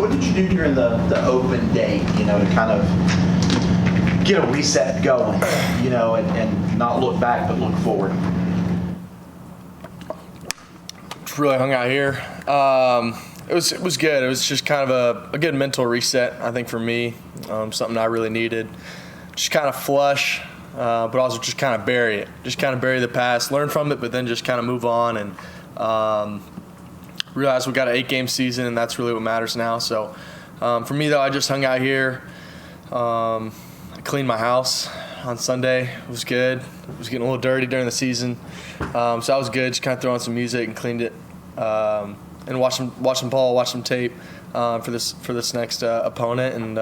So what did you do during the open day, to kind of get a reset going, and not look back but look forward? Just really hung out here. It was good. It was just kind of a good mental reset, I think, for me. Something I really needed. Just kind of flush, but also just kind of bury it. Just kind of bury the past, learn from it, but then just kind of move on and realize we got an 8-game season, and that's really what matters now. So for me, though, I just hung out here. I cleaned my house on Sunday. It was good. It was getting a little dirty during the season. So that was good. Just kind of throw on some music and cleaned it. And watch some ball, watch some tape for this next opponent, and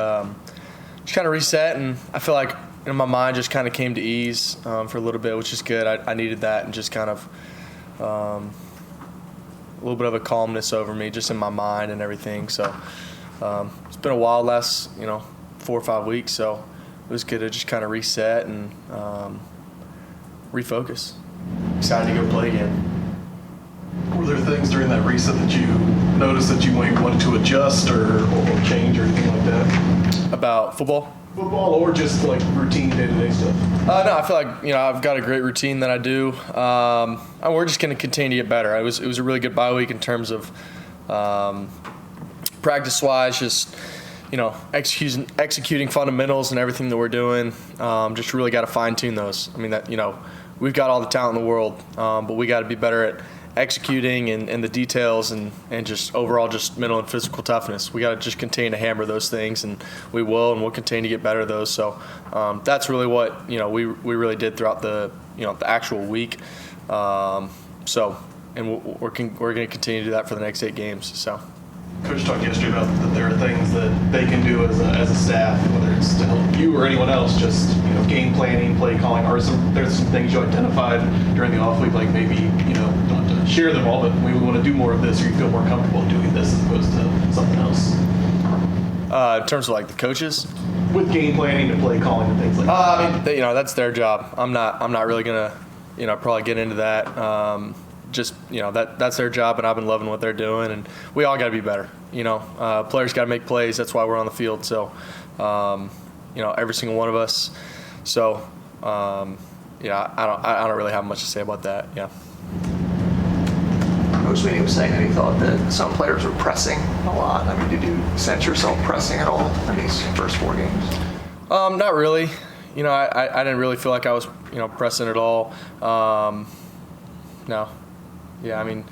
just kind of reset. And I feel like my mind just kind of came to ease for a little bit, which is good. I needed that, and just kind of a little bit of a calmness over me, just in my mind and everything. So it's been a wild last 4 or 5 weeks, so it was good to just kind of reset and refocus. Excited to go play again. Were there things during that reset that you noticed that you wanted to adjust or change or anything like that? About football? Football or just like routine day-to-day stuff? No, I feel like I've got a great routine that I do. And we're just going to continue to get better. It was a really good bye week in terms of practice-wise, just executing fundamentals and everything that we're doing. Just really got to fine-tune those. I mean, that we've got all the talent in the world, but we got to be better at executing and the details and just overall just mental and physical toughness. We got to just continue to hammer those things, and we'll continue to get better at those. So that's really what we really did throughout the the actual week. And we're going to continue to do that for the next 8 games. So. Coach talked yesterday about that there are things that they can do as a staff, whether it's to help you or anyone else, just game planning, play calling. There's some things you identified during the off week, like maybe don't have to share them all, but we want to do more of this, or you feel more comfortable doing this as opposed to something else. In terms of like the coaches, with game planning and play calling and things like that. I mean, that's their job. I'm not really gonna probably get into that. Just that's their job, and I've been loving what they're doing, and we all got to be better. Players got to make plays. That's why we're on the field. So, every single one of us. So, I don't really have much to say about that. Yeah. Coach Sweeney was saying that he thought that some players were pressing a lot. I mean, did you sense yourself pressing at all in these first 4 games? Not really. I didn't really feel like I was pressing at all. No. Yeah, I mean,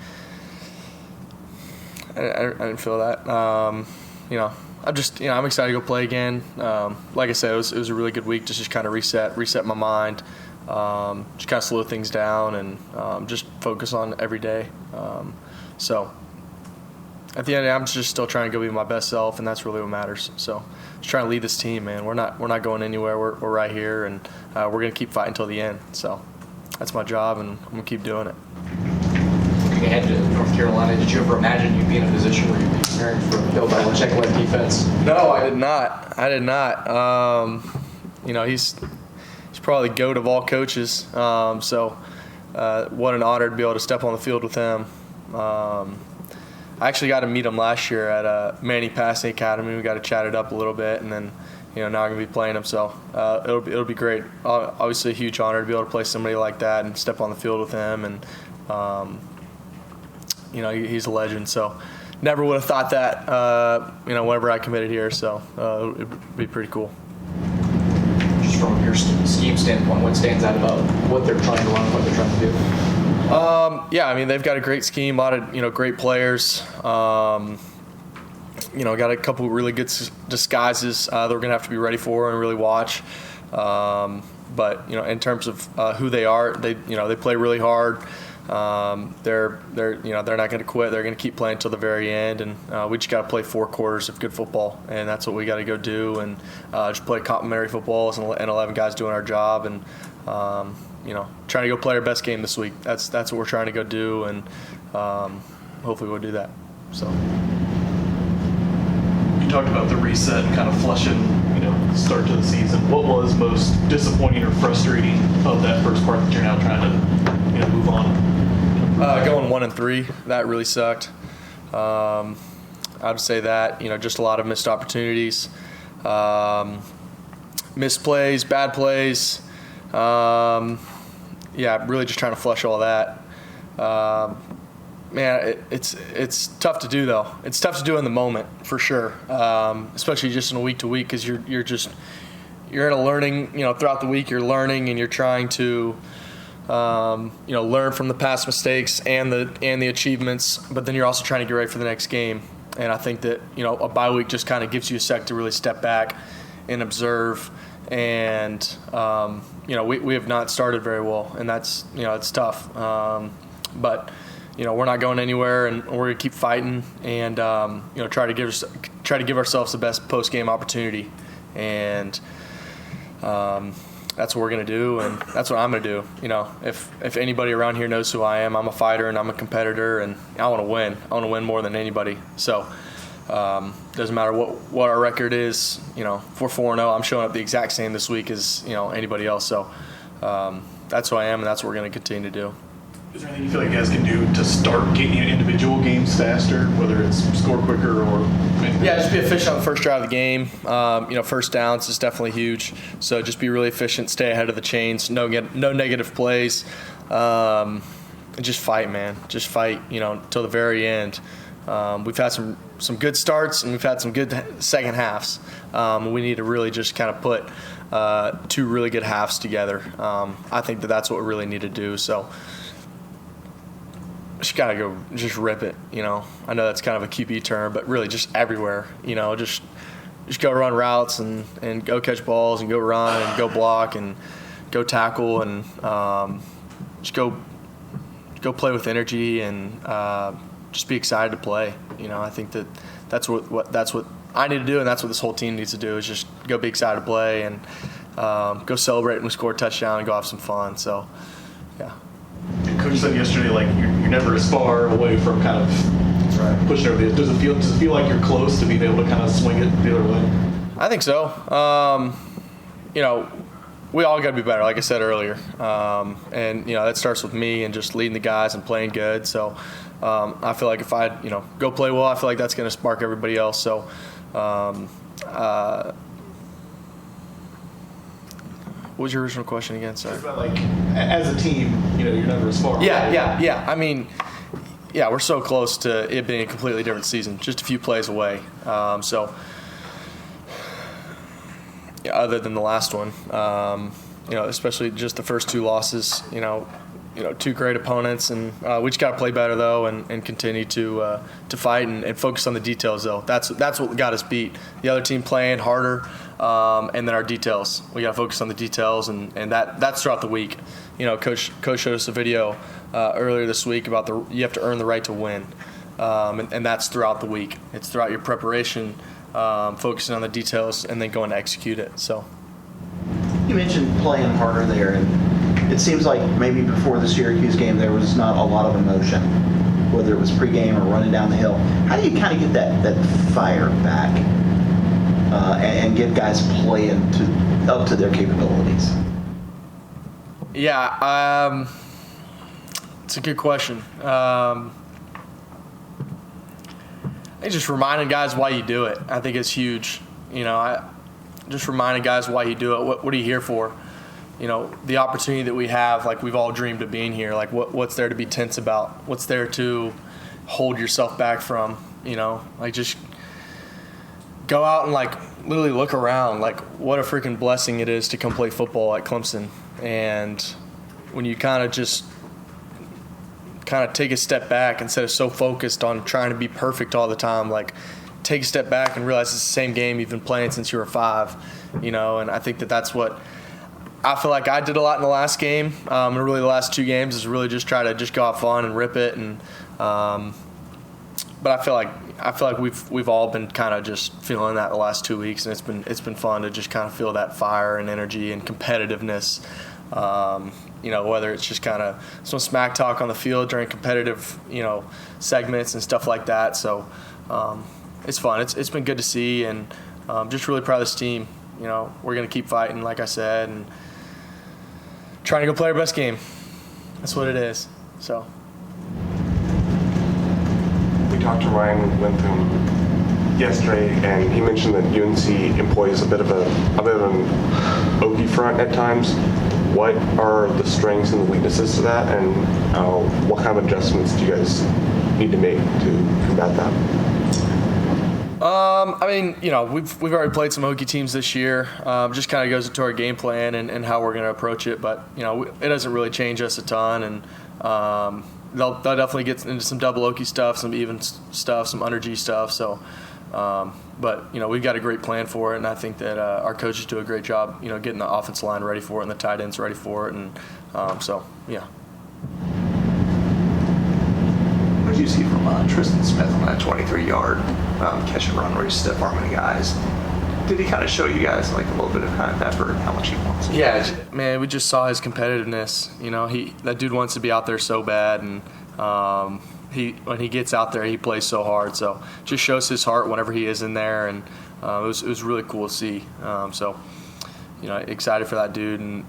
I didn't feel that. I'm just, I'm excited to go play again. Like I said, it was a really good week. Just kind of reset my mind, just kind of slow things down, and just focus on every day. So at the end of the day, I'm just still trying to go be my best self, and that's really what matters. So just trying to lead this team, man. We're not going anywhere. We're right here, and we're gonna keep fighting until the end. So that's my job, and I'm gonna keep doing it. Looking ahead to North Carolina, did you ever imagine you'd be in a position where you'd be preparing for Bill Belichick-led defense? No, I did not. He's probably the GOAT of all coaches. So what an honor to be able to step on the field with him. I actually got to meet him last year at Manning Passing Academy. We got to chat it up a little bit, and then now I'm gonna be playing him. So it'll be great. Obviously, a huge honor to be able to play somebody like that and step on the field with him. And he's a legend. So never would have thought that whenever I committed here. So it'd be pretty cool. Just from your scheme standpoint, what stands out about what they're trying to run, what they're trying to do? I mean, they've got a great scheme, a lot of great players. Got a couple really good disguises that we're gonna have to be ready for and really watch. But in terms of who they are, they play really hard. They're not going to quit. They're going to keep playing until the very end, and we just got to play 4 quarters of good football, and that's what we got to go do, and just play complementary football and 11 guys doing our job, and trying to go play our best game this week. That's what we're trying to go do, and hopefully we'll do that. So you talked about the reset and kind of flushing start to the season. What was most disappointing or frustrating of that first part that you're now trying to move on? Going 1-3, that really sucked. I would say that, just a lot of missed opportunities, missed plays, bad plays. Really just trying to flush all that. Man, it's tough to do though. It's tough to do in the moment for sure, especially just in a week to week, because you're in a learning. Throughout the week you're learning and you're trying to learn from the past mistakes and the achievements, but then you're also trying to get ready for the next game. And I think that a bye week just kind of gives you a sec to really step back and observe. And we have not started very well, and that's it's tough. But we're not going anywhere, and we're gonna keep fighting and try to give ourselves the best post game opportunity. And that's what we're going to do, and that's what I'm going to do. If anybody around here knows who I am, I'm a fighter and I'm a competitor, and I want to win. I want to win more than anybody. So doesn't matter what our record is. If we're 4-0, I'm showing up the exact same this week as anybody else. So that's who I am, and that's what we're going to continue to do. Is there anything you feel like you guys can do to start getting individual games faster, whether it's score quicker or anything? Yeah, just be efficient on the first drive of the game. First downs is definitely huge. So just be really efficient, stay ahead of the chains, no negative plays, and just fight, man. Just fight, till the very end. We've had some good starts and we've had some good second halves. We need to really just kind of put two really good halves together. I think that's what we really need to do. So just got to go just rip it, I know that's kind of a QB term, but really just everywhere, just go run routes and go catch balls and go run and go block and go tackle and just go play with energy and just be excited to play. I think that's what I need to do, and that's what this whole team needs to do, is just go be excited to play and go celebrate when we score a touchdown and go have some fun. So, yeah. Coach said yesterday, you're never as far away from kind of pushing over the edge. Does it feel like you're close to being able to kind of swing it the other way? I think so. We all got to be better, like I said earlier. And that starts with me and just leading the guys and playing good. So I feel like if I go play well, I feel like that's going to spark everybody else. So what was your original question again? Sorry. About, as a team, you're never as far away. Yeah. I mean, we're so close to it being a completely different season, just a few plays away. Other than the last one, especially just the first two losses, two great opponents, and we just got to play better though, and continue to fight and focus on the details though. That's what got us beat. The other team playing harder, and then our details. We got to focus on the details, and that's throughout the week. Coach showed us a video earlier this week about you have to earn the right to win, and that's throughout the week. It's throughout your preparation, focusing on the details, and then going to execute it. So You mentioned playing harder there, and it seems like maybe before the Syracuse game there was not a lot of emotion, whether it was pregame or running down the hill. How do you kind of get that fire back and get guys playing up to their capabilities? Yeah, it's a good question. I think just reminding guys why you do it, I think it's huge. Just reminding guys why you do it. What are you here for? The opportunity that we have, we've all dreamed of being here. What's there to be tense about? What's there to hold yourself back from? Just go out and literally look around. What a freaking blessing it is to come play football at Clemson. And when you kind of take a step back instead of so focused on trying to be perfect all the time, take a step back and realize it's the same game you've been playing since you were 5, and I think that's what I feel like I did a lot in the last game, and really the last 2 games is really just try to just go have fun and rip it, and but I feel like we've all been kind of just feeling that the last 2 weeks, and it's been fun to just kind of feel that fire and energy and competitiveness. Whether it's just kind of some smack talk on the field during competitive, segments and stuff like that. So it's fun. It's been good to see, and just really proud of this team. We're going to keep fighting, like I said, and trying to go play our best game. That's what it is. So We talked to Ryan Lintham yesterday, and he mentioned that UNC employs a bit of an Okie front at times. What are the strengths and the weaknesses to that, and what kind of adjustments do you guys need to make to combat that? I mean, we've already played some Hokie teams this year. Just kind of goes into our game plan and how we're going to approach it. But it doesn't really change us a ton, and they'll definitely get into some double Okie stuff, some even stuff, some under G stuff. So, but we've got a great plan for it, and I think that our coaches do a great job, getting the offensive line ready for it and the tight ends ready for it, and so yeah. What did you see from Tristan Smith on that 23-yard catch and run where he's stiff arming guys? Did he kind of show you guys like a little bit of kind of effort and how much he wants? Yeah, man, we just saw his competitiveness. That dude wants to be out there so bad, and when he gets out there, he plays so hard. So just shows his heart whenever he is in there, and it was really cool to see. So excited for that dude, and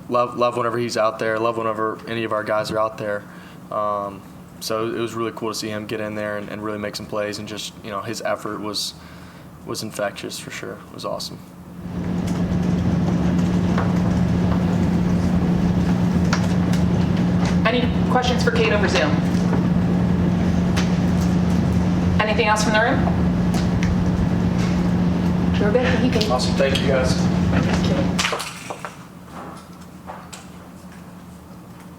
love whenever he's out there. Love whenever any of our guys are out there. So it was really cool to see him get in there and really make some plays, and just his effort was infectious for sure. It was awesome. Any questions for Cade over Zoom? Anything else from the room? We're good. Thank you, Cade. Awesome. Thank you, guys. Thank you.